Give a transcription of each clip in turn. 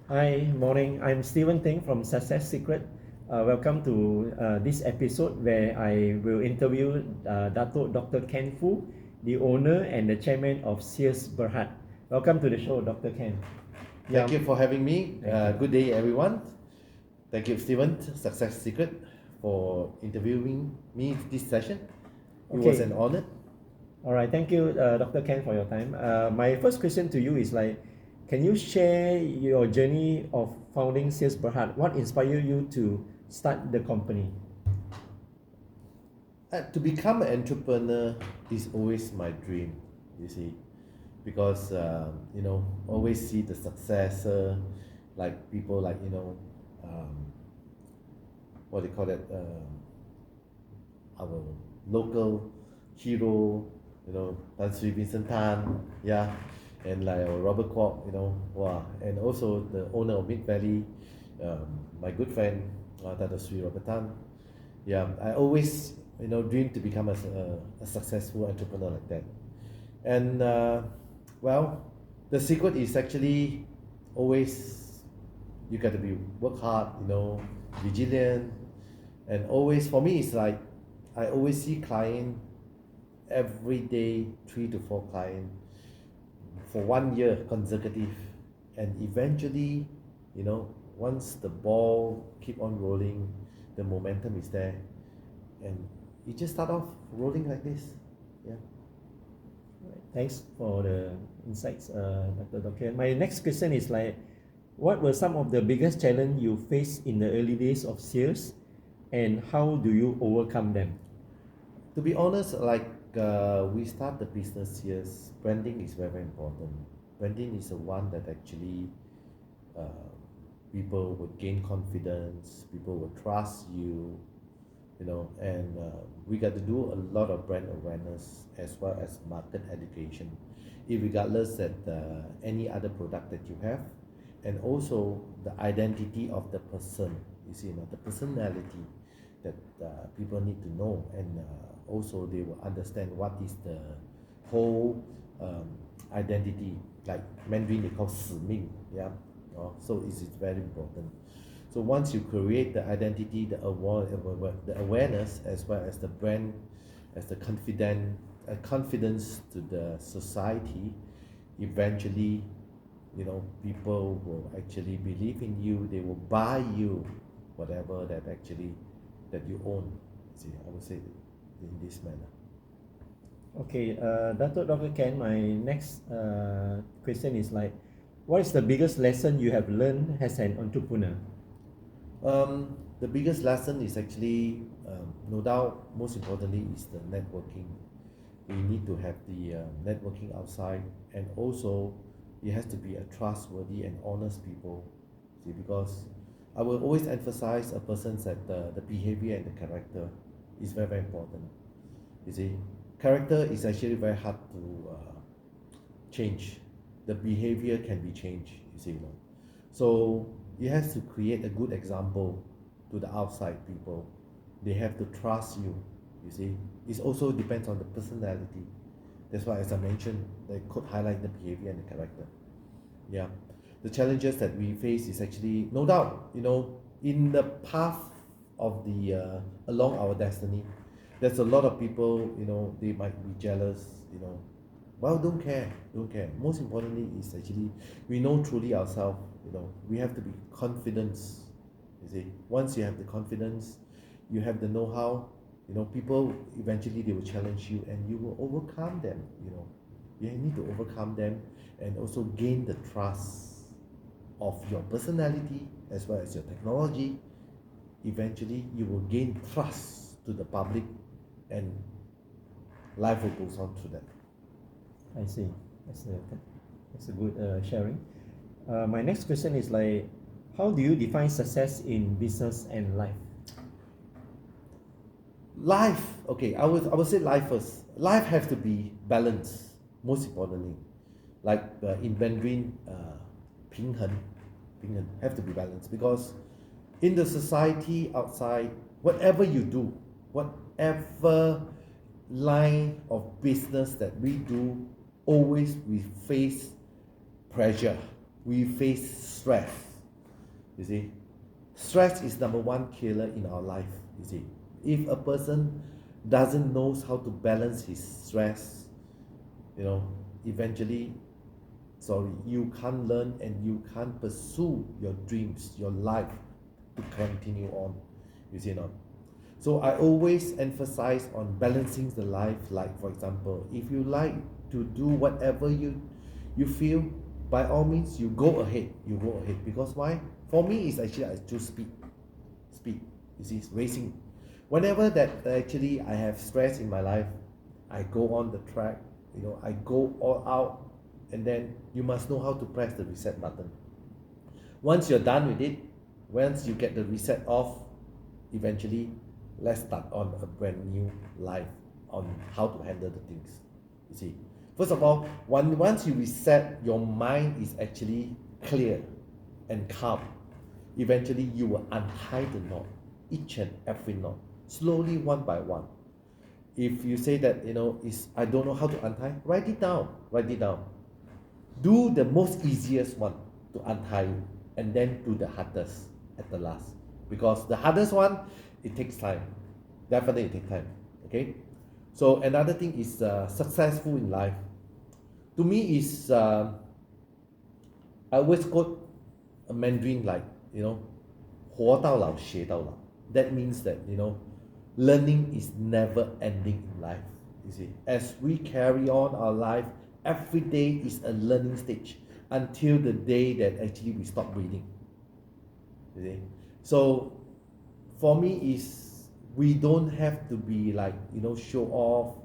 Hi, morning. I'm Stephen Ting from Success Secret. Welcome to this episode where I will interview Dato Dr. Ken Fu, the owner and the chairman of SEERS Berhad. Welcome to the show, Dr. Ken. Thank you for having me. Thank you. Good day, everyone. Thank you, Stephen, Success Secret, for interviewing me this session. It was an honor. All right, thank you, Dr. Ken, for your time. My first question to you is can you share your journey of founding SEERS Berhad? What inspired you to start the company? To become an entrepreneur is always my dream, you see, because always see the successor, like people like what do you call it, our local hero, Tan Sri Vincent Tan, yeah, and like Robert Kwok, wow, and also the owner of Mid Valley, my good friend, Dato Sri Robert Tan. Yeah, I always dream to become a successful entrepreneur like that. And well, the secret is actually always you got to be work hard, vigilant, and always for me it's like I always see client every day, 3 to 4 client for 1 year consecutive, and eventually, once the ball keep on rolling, the momentum is there, and you just start off rolling like this. Yeah. Thanks for the insights, Dr. Dr. My next question is what were some of the biggest challenge you faced in the early days of SEERS, and how do you overcome them? To be honest, we start the business here, branding is very, very important. Branding is the one that actually uh, people would gain confidence, people would trust you, and we got to do a lot of brand awareness as well as market education, regardless that any other product that you have, and also the identity of the person. You see, the personality that people need to know, and also they will understand what is the whole identity. Like Mandarin, they call 使命, yeah. So it's very important. So once you create the identity, the awareness, as well as the brand, as the confidence to the society, eventually, people will actually believe in you. They will buy you, whatever that you own. See, I would say in this manner. Okay, Dr. Ken, my next question is what is the biggest lesson you have learned as an entrepreneur? The biggest lesson is actually, no doubt, most importantly, is the networking. We need to have the networking outside, and also it has to be a trustworthy and honest people. See, because I will always emphasize a person's that the behavior and the character is very, very important. You see, character is actually very hard to change. The behavior can be changed. You see, so it has to create a good example to the outside people. They have to trust you. You see, it also depends on the personality. That's why, as I mentioned, they could highlight the behavior and the character. Yeah, the challenges that we face is actually, no doubt, in the path of the along our destiny, there's a lot of people, they might be jealous, well, don't care. Most importantly is actually we know truly ourselves. We have to be confident. You see, once you have the confidence, you have the know-how, people eventually they will challenge you and you will overcome them. You need to overcome them and also gain the trust of your personality as well as your technology. Eventually you will gain trust to the public, and life will go on through that. I see. That's a good sharing. My next question is how do you define success in business and life? Life, okay, I would say life first. Life has to be balanced, most importantly. Like in Mandarin, 平衡 have to be balanced, because in the society outside, whatever you do, whatever line of business that we do, always we face pressure, we face stress. You see, stress is number one killer in our life. You see, if a person doesn't knows how to balance his stress, you know, eventually, sorry, you can't learn and you can't pursue your dreams, your life to continue on. You see, not. So I always emphasize on balancing the life. Like for example, if you like to do whatever you feel, by all means you go ahead. You go ahead, because why? For me, it's actually I choose speed. Speed. You see, it's racing. Whenever that actually I have stress in my life, I go on the track. You know, I go all out, and then you must know how to press the reset button. Once you're done with it, once you get the reset off, eventually let's start on a brand new life on how to handle the things. You see, first of all, once you reset, your mind is actually clear and calm. Eventually you will untie the knot, each and every knot, slowly, one by one. If you say that, you know, is I don't know how to untie, write it down. Do the most easiest one to untie, and then do the hardest at the last, because the hardest one, it takes time. Definitely it takes time. Okay, so another thing is successful in life to me is I always quote a Mandarin, like, you know, 活到老学到老. That means that, you know, learning is never ending in life. You see, as we carry on our life, every day is a learning stage until the day that actually we stop breathing. You see, so for me is we don't have to be like, you know, show off,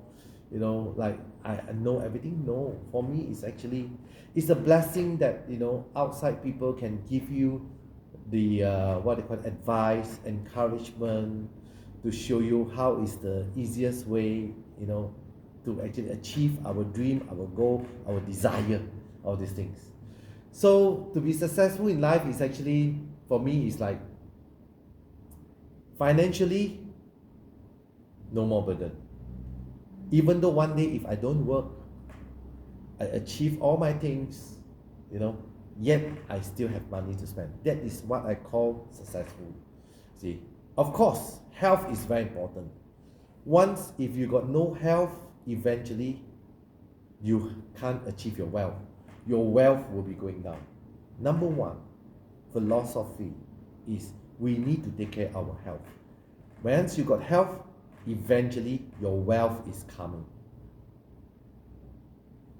you know, like I know everything. No, for me it's actually, it's a blessing that, you know, outside people can give you the what they call advice, encouragement, to show you how is the easiest way, you know, to actually achieve our dream, our goal, our desire, all these things. So to be successful in life is actually, for me, is like financially, no more burden. Even though one day if I don't work, I achieve all my things, you know, yet I still have money to spend. That is what I call successful. See, of course, health is very important. Once if you got no health, eventually you can't achieve your wealth. Your wealth will be going down. Number one philosophy is we need to take care of our health. Once you got health, eventually your wealth is coming.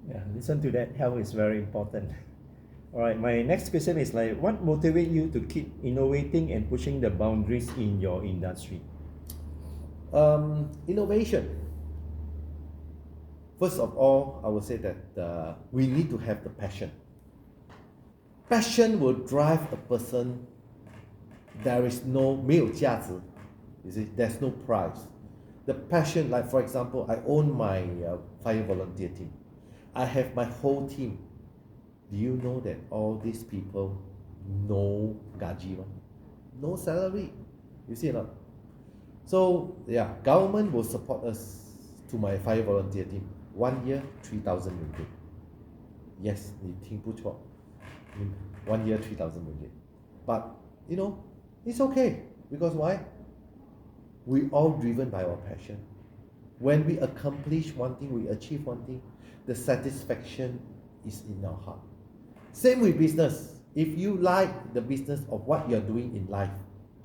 Yeah, listen to that. Health is very important. All right, my next question is like, what motivates you to keep innovating and pushing the boundaries in your industry? Innovation. First of all, I would say that we need to have the passion. Passion will drive a person. There is no 没有价值. You see, there's no price. The passion, like for example, I own my fire volunteer team. I have my whole team. Do you know that all these people no gaji, no salary? You see or not? So yeah, government will support us to my fire volunteer team. 1 year 3,000 ringgit. Yes, 你听不错. 1 year 3,000 ringgit. But you know, it's okay, because why? We all driven by our passion. When we accomplish one thing, we achieve one thing, the satisfaction is in our heart. Same with business. If you like the business of what you're doing in life,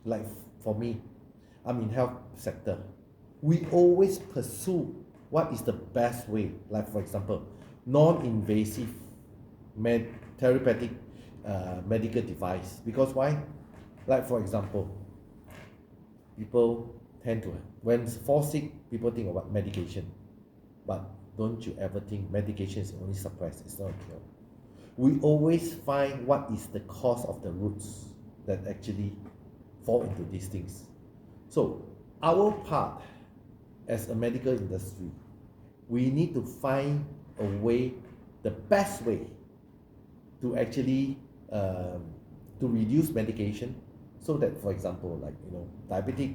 like for me, I'm in health sector. We always pursue what is the best way. Like for example, non-invasive therapeutic medical device. Because why? Like for example, people tend to, when fall sick, people think about medication. But don't you ever think medication is only suppress, it's not a cure. We always find what is the cause of the roots that actually fall into these things. So our part as a medical industry, we need to find a way, the best way to actually to reduce medication, so that for example, like, you know, diabetic,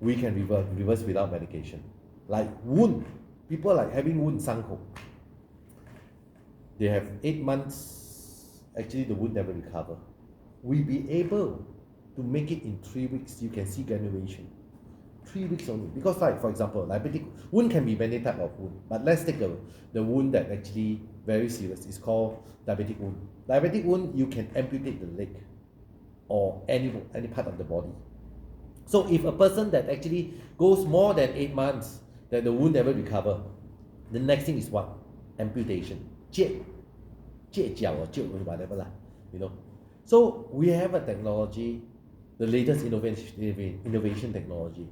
we can reverse without medication. Like wound, people like having wound, 伤口, they have 8 months, actually the wound never recover. we be able to make it in 3 weeks, you can see graduation. 3 weeks only. Because like, for example, diabetic wound can be many type of wound, but let's take the wound that actually very serious. It's called diabetic wound. Diabetic wound, you can amputate the leg or any part of the body. So if a person that actually goes more than 8 months, that the wound never recover, the next thing is what? Amputation. 截脚 or 截 whatever lah, you know. So we have a technology, the latest innovation technology,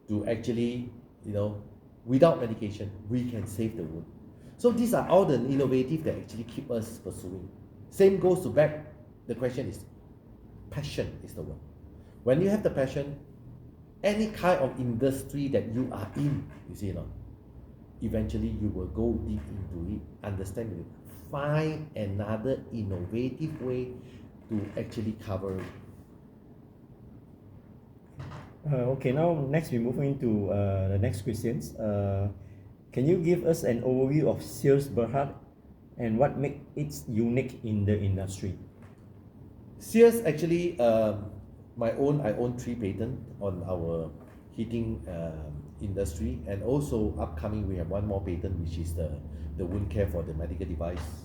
to actually, you know, without medication, we can save the wound. So these are all the innovative that actually keep us pursuing. Same goes to back, the question is, passion is the word. When you have the passion, any kind of industry that you are in, you see, you know, eventually you will go deep into it, understand it, find another innovative way to actually cover it. Okay, now next we move into the next questions. Can you give us an overview of SEERS Berhad and what makes it unique in the industry? SEERS actually, I own 3 patents on our heating industry, and also upcoming we have 1 more patent, which is the wound care for the medical device.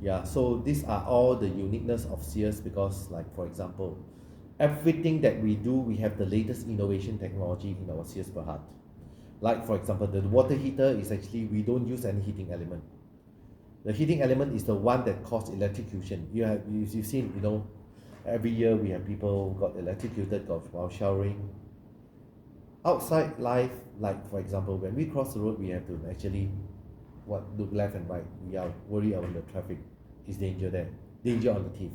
Yeah, so these are all the uniqueness of SEERS, because like, for example, everything that we do, we have the latest innovation technology in our SEERS Berhad. Like, for example, the water heater is actually, we don't use any heating element. The heating element is the one that causes electrocution. You've seen, you know, every year we have people got electrocuted while showering. Outside life, like for example, when we cross the road, we have to actually look left and right. We are worried about the traffic. Is danger there? Danger on the thief.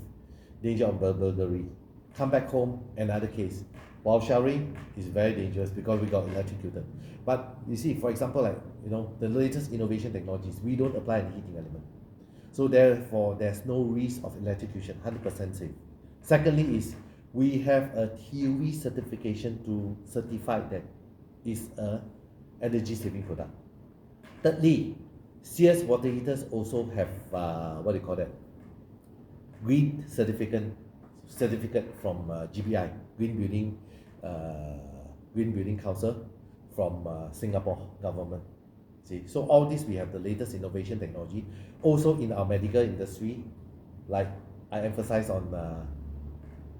Danger on burglary. Come back home, another case. While showering is very dangerous because we got electrocuted. But you see, for example, like, you know, the latest innovation technologies, we don't apply any heating element. So therefore, there's no risk of electrocution, 100% safe. Secondly is, we have a TUV certification to certify that it's a energy saving product. Thirdly, SEERS water heaters also have what do you call that? Green certificate from GBI, Green Building Council from Singapore government. See, so all this we have the latest innovation technology. Also in our medical industry, like I emphasize on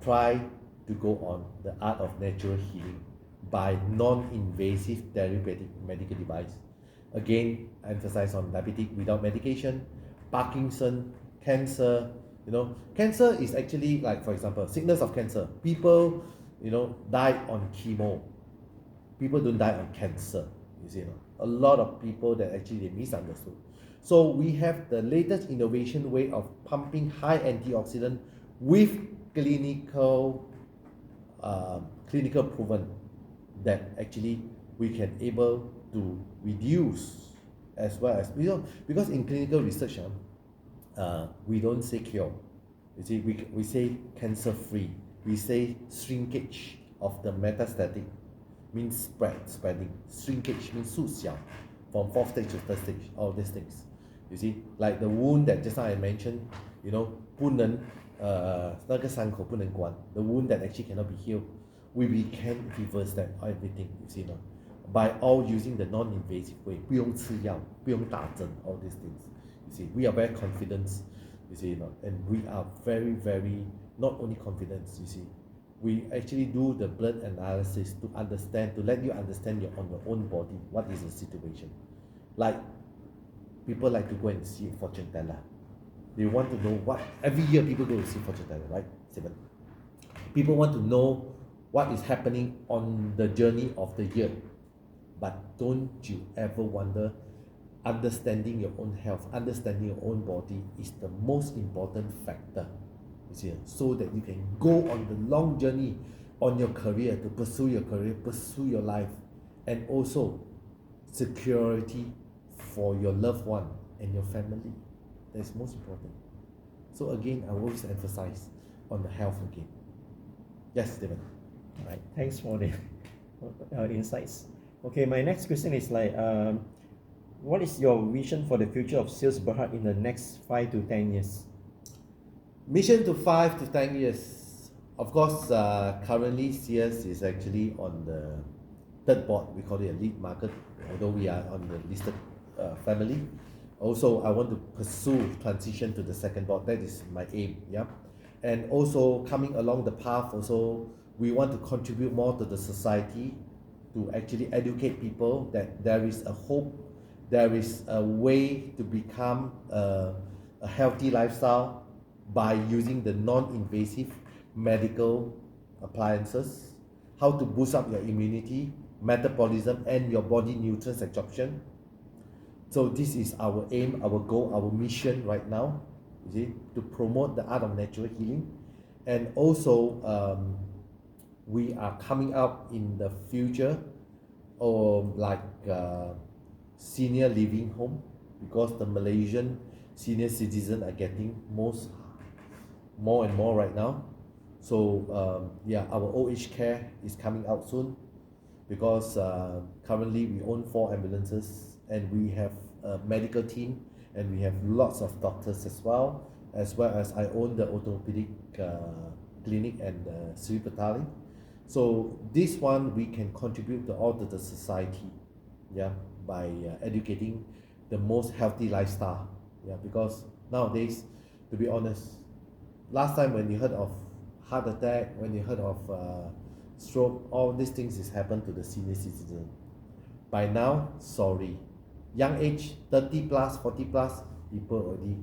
try to go on the art of natural healing by non-invasive therapeutic medical device. Again, I emphasize on diabetic without medication, Parkinson, cancer. You know, cancer is actually, like for example, sickness of cancer. People, you know, die on chemo. People don't die on cancer. You see, a lot of people that actually they misunderstood. So we have the latest innovation way of pumping high antioxidant with clinical proven that actually we can able to reduce, as well as, you know, because in clinical research we don't say cure. You see, we say cancer free, we say shrinkage of the metastatic, means spreading, shrinkage means 缩小 from 4th stage to 3rd stage, all these things. You see, like the wound that just now I mentioned, you know, 不能那个伤口不能关, the wound that actually cannot be healed, we can reverse that, everything, you see, by all using the non-invasive way, 不用吃药, 不用打针, all these things. You see, we are very confident, you see, and we are very, very, not only confident, you see, we actually do the blood analysis to understand, to let you understand on your own body, what is the situation. Like, people like to go and see a fortune teller. They want to know what, every year people go to see fortune teller, right? 7. People want to know what is happening on the journey of the year. But don't you ever wonder, understanding your own health, understanding your own body is the most important factor, you see, so that you can go on the long journey on your career, to pursue your career, pursue your life, and also security for your loved one and your family. That's most important. So again, I always emphasize on the health again. Yes, Stephen. All right, thanks for the insights. Okay, my next question is like, what is your vision for the future of SEERS Berhad in the next 5 to 10 years? Mission to 5 to 10 years. Of course, currently SEERS is actually on the third board. We call it a lead market, although we are on the listed family. Also, I want to pursue transition to the second board. That is my aim. Yeah, and also coming along the path. Also, we want to contribute more to the society, to actually educate people that there is a hope, there is a way to become a healthy lifestyle by using the non-invasive medical appliances, how to boost up your immunity, metabolism, and your body nutrients absorption. So this is our aim, our goal, our mission right now, you see, to promote the art of natural healing. And also, we are coming up in the future, or like senior living home, because the Malaysian senior citizens are getting more and more right now. So yeah, our old age care is coming out soon, because currently we own 4 ambulances, and we have a medical team, and we have lots of doctors as well as I own the orthopedic clinic and cerebral. So this one we can contribute to all to the society, yeah, by educating the most healthy lifestyle, yeah, because nowadays, to be honest, last time when you heard of heart attack, when you heard of stroke, all these things is happen to the senior citizen. By now, sorry, young age, 30 plus, 40 plus, people already,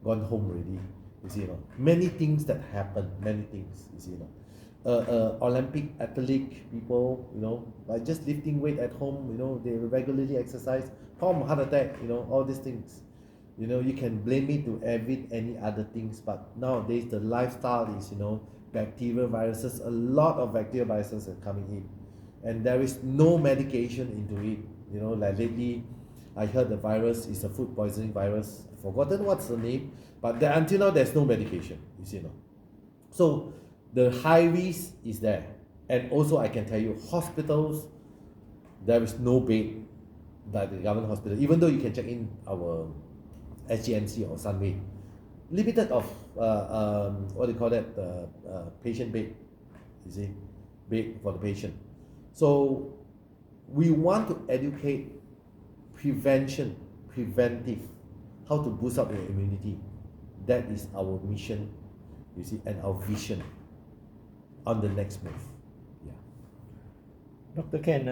gone home already. You see, many things that happen, many things. You see, Olympic athlete people, like just lifting weight at home, they regularly exercise, heart attack, all these things. You can blame it to any other things, but nowadays the lifestyle is, bacteria, viruses, a lot of bacteria, viruses are coming in, and there is no medication into it. Like lately, I heard the virus is a food poisoning virus. I've forgotten what's the name, but until now there's no medication. You see, so the high risk is there, and also I can tell you, hospitals, there is no bed, like the government hospital. Even though you can check in our SGMC or Sunway, limited of what do you call that, patient bed, you see, bed for the patient. So we want to educate preventive, how to boost up your immunity. That is our mission, you see, and our vision on the next move. Yeah. Dr. Ken,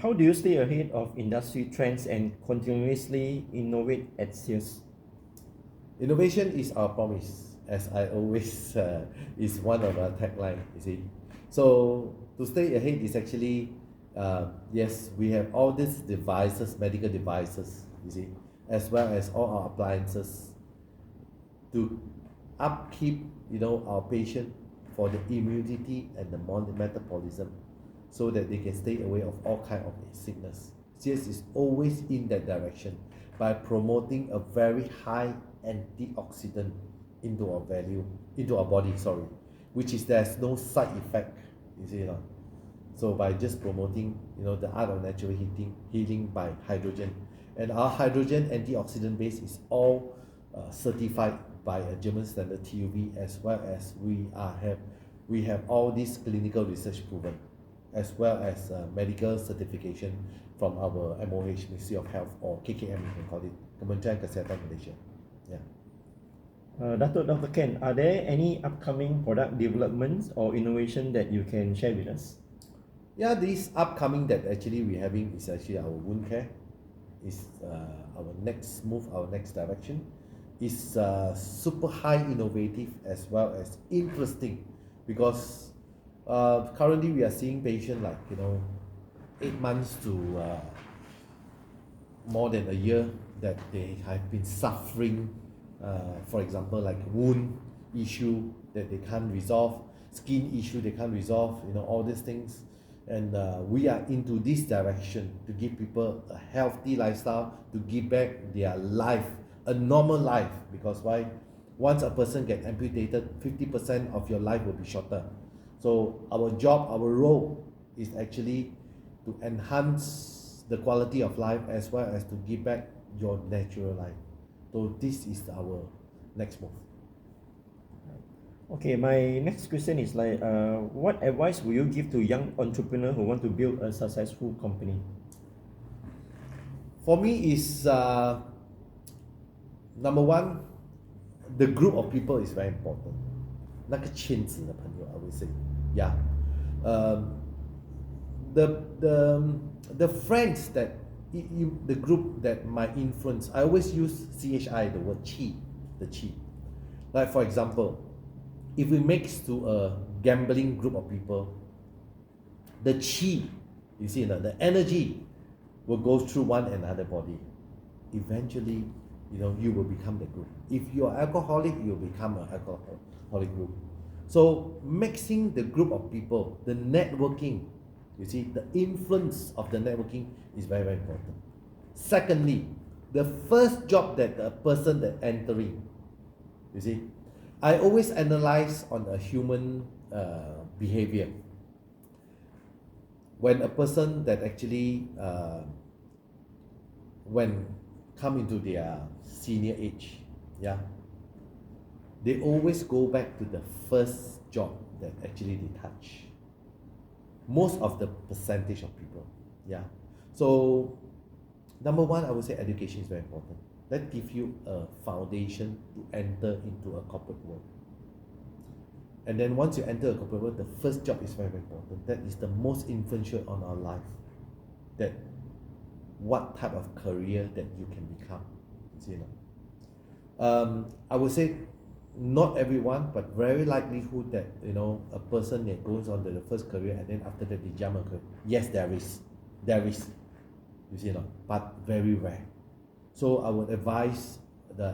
how do you stay ahead of industry trends and continuously innovate at SEERS? Innovation is our promise, as I always is one of our tagline, you see. So to stay ahead is actually, yes, we have all these devices, medical devices, you see, as well as all our appliances to upkeep, our patient for the immunity and the metabolism, so that they can stay away of all kind of sickness. SEERS is always in that direction by promoting a very high antioxidant into our body, which is there's no side effect, you see. So by just promoting, the art of natural healing by hydrogen, and our hydrogen antioxidant base is all certified by a German standard TUV, as well as we have all this clinical research proven, as well as medical certification from our MOH, Ministry of Health, or KKM, you can call it, Kementerian Kesihatan Malaysia. Yeah. Dato Dr. Ken, are there any upcoming product developments or innovation that you can share with us? Yeah, this upcoming that actually we're having is actually our wound care. Is our next move, our next direction. Is super high innovative as well as interesting, because currently we are seeing patients like 8 months to more than a year that they have been suffering, for example, like wound issue that they can't resolve, skin issue they can't resolve, all these things. And we are into this direction to give people a healthy lifestyle, to give back their life, a normal life. Because why? Once a person gets amputated, 50% of your life will be shorter. So our job, our role is actually to enhance the quality of life, as well as to give back your natural life. So this is our next move. Okay, my next question is like, what advice will you give to young entrepreneur who want to build a successful company? For me is number one, the group of people is very important. 那个圈子的朋友 I would say, yeah. Um, the friends that the group that might influence, I always use CHI, the word chi, the chi. Like for example, if we mix to a gambling group of people, the chi, you see, the energy will go through one another body. Eventually, you will become the group. If you're alcoholic, you'll become an alcoholic group. So mixing the group of people, the networking, you see, the influence of the networking is very, very important. Secondly, the first job that a person that entering, you see, I always analyze on a human behavior. When a person that actually when come into their senior age, yeah, they always go back to the first job that actually they touch. Most of the percentage of people, yeah. So number one, I would say education is very important. That gives you a foundation to enter into a corporate world. And then once you enter a corporate world, the first job is very, very important. That is the most influential on our life. That what type of career that you can become, you know. I would say not everyone, but very likelihood that a person that goes on to the first career and then after that they jump a career. Yes, there is, you see, but very rare. So I would advise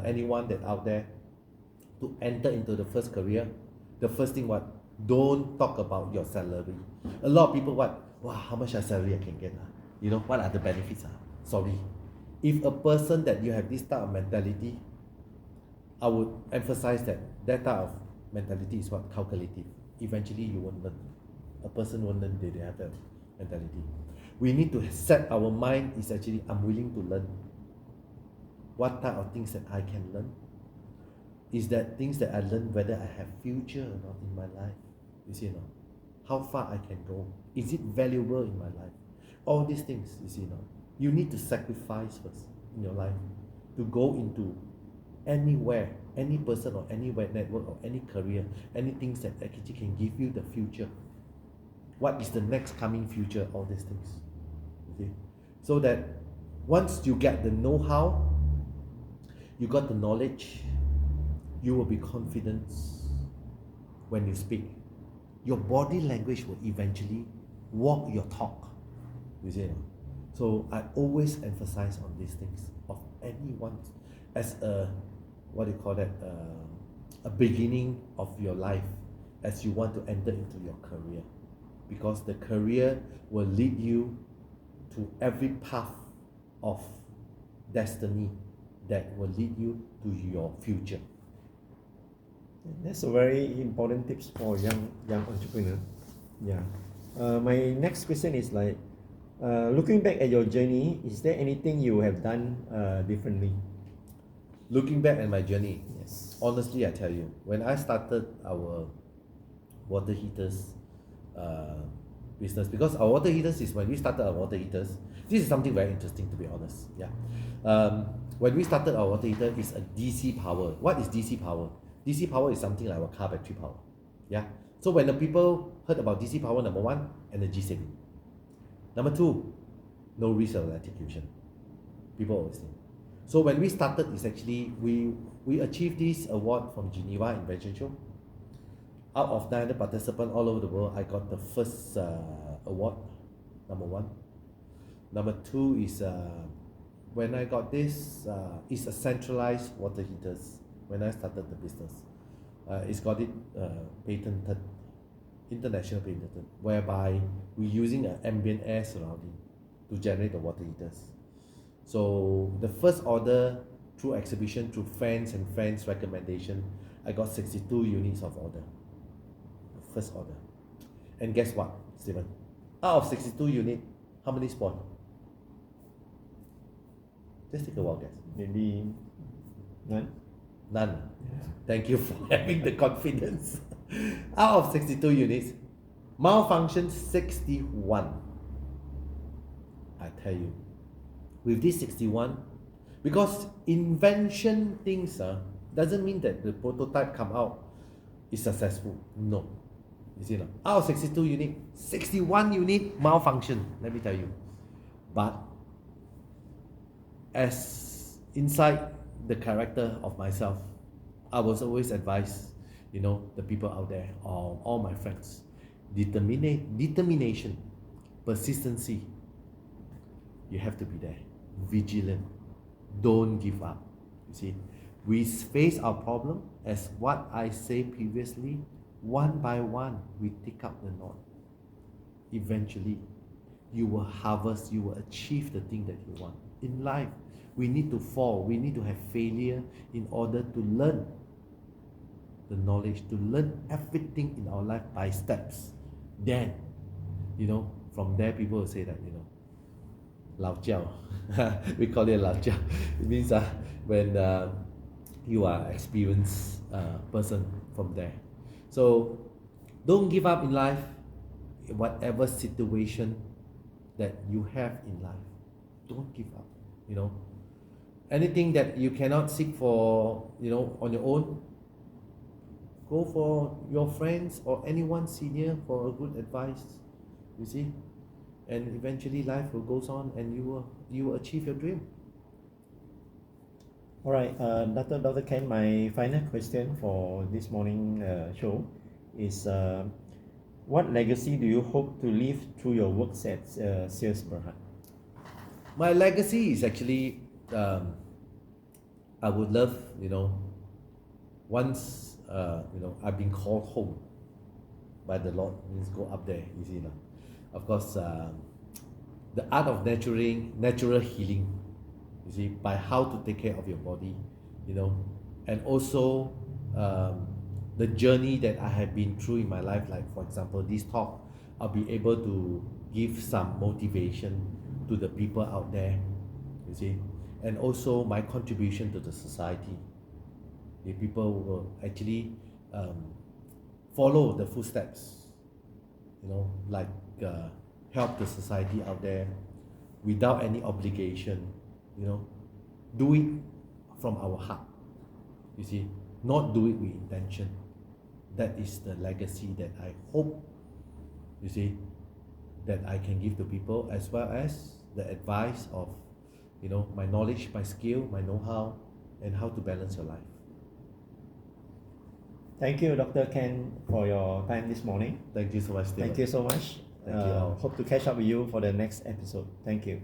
anyone that out there to enter into the first career. The first thing, what? Don't talk about your salary. A lot of people, what? Wow, how much salary I can get? What are the benefits? Sorry. If a person that you have this type of mentality, I would emphasize that type of mentality is what? Calculative. Eventually you won't learn. A person won't learn, they have that mentality. We need to set our mind is actually, I'm willing to learn. What type of things that I can learn? Is that things that I learn whether I have future or not in my life? You see, how far I can go? Is it valuable in my life? All these things, you see, you need to sacrifice first in your life to go into anywhere, any person or any network or any career, any things that actually can give you the future. What is the next coming future? All these things. Okay, so that once you get the know-how, you got the knowledge, you will be confident when you speak. Your body language will eventually walk your talk. You see, so I always emphasize on these things of anyone as a a beginning of your life as you want to enter into your career, because the career will lead you to every path of destiny that will lead you to your future. That's a very important tips for young entrepreneur. Yeah. My next question is like, looking back at your journey, is there anything you have done differently? Looking back at my journey, Yes. honestly, I tell you, when I started our water heaters business, because our water heaters is when we started our water heaters, this is something very interesting, to be honest. Yeah. When we started our water heater, it's a DC power. What is DC power? DC power is something like our car battery power. Yeah. So when the people heard about DC power, number one, energy saving. Number two, no risk of electrocution. People always think. So when we started, it's actually we achieved this award from Geneva Invention Show. Out of 900 participants all over the world, I got the first award, number one. Number two is when I got this, it's a centralized water heaters. When I started the business, it's got it patented, international patented, whereby we're using an ambient air surrounding to generate the water heaters. So the first order through exhibition, through fans and friends recommendation, I got 62 units of order. First order. And guess what, Stephen? Out of 62 units, how many spawned? Just take a wild guess. Maybe none. None. Thank you for having the confidence. Out of 62 units, malfunction 61. I tell you, with this 61, because invention things doesn't mean that the prototype come out is successful. No. You see, out of 62 unit, 61 unit malfunction, let me tell you. But as inside the character of myself, I was always advised, the people out there, or all my friends, determination, persistency. You have to be there, vigilant. Don't give up. You see, we face our problem as what I say previously. One by one, we take up the knot. Eventually, you will harvest, you will achieve the thing that you want. In life, we need to fall, we need to have failure in order to learn the knowledge, to learn everything in our life by steps. Then, from there people will say that, 老教, we call it 老教. It means when you are experienced person from there. So don't give up in life, whatever situation that you have in life. Don't give up. Anything that you cannot seek for, on your own, go for your friends or anyone senior for a good advice. You see, and eventually life will goes on, and you will achieve your dream. All right, Dr. Ken, my final question for this morning show is what legacy do you hope to leave through your works at SEERS Berhad? My legacy is actually, I would love, once, I've been called home by the Lord, means go up there, you see. Of course, the art of natural healing, you see, by how to take care of your body, and also the journey that I have been through in my life, like for example, this talk, I'll be able to give some motivation to the people out there, you see, and also my contribution to the society. The people will actually follow the footsteps, like help the society out there without any obligation, do it from our heart, you see, not do it with intention. That is the legacy that I hope, you see, that I can give to people, as well as the advice of, my knowledge, my skill, my know-how, and how to balance your life. Thank you, Dr. Ken, for your time this morning. Thank you so much, Stephen. Thank you so much. Thank you all. Hope to catch up with you for the next episode. Thank you.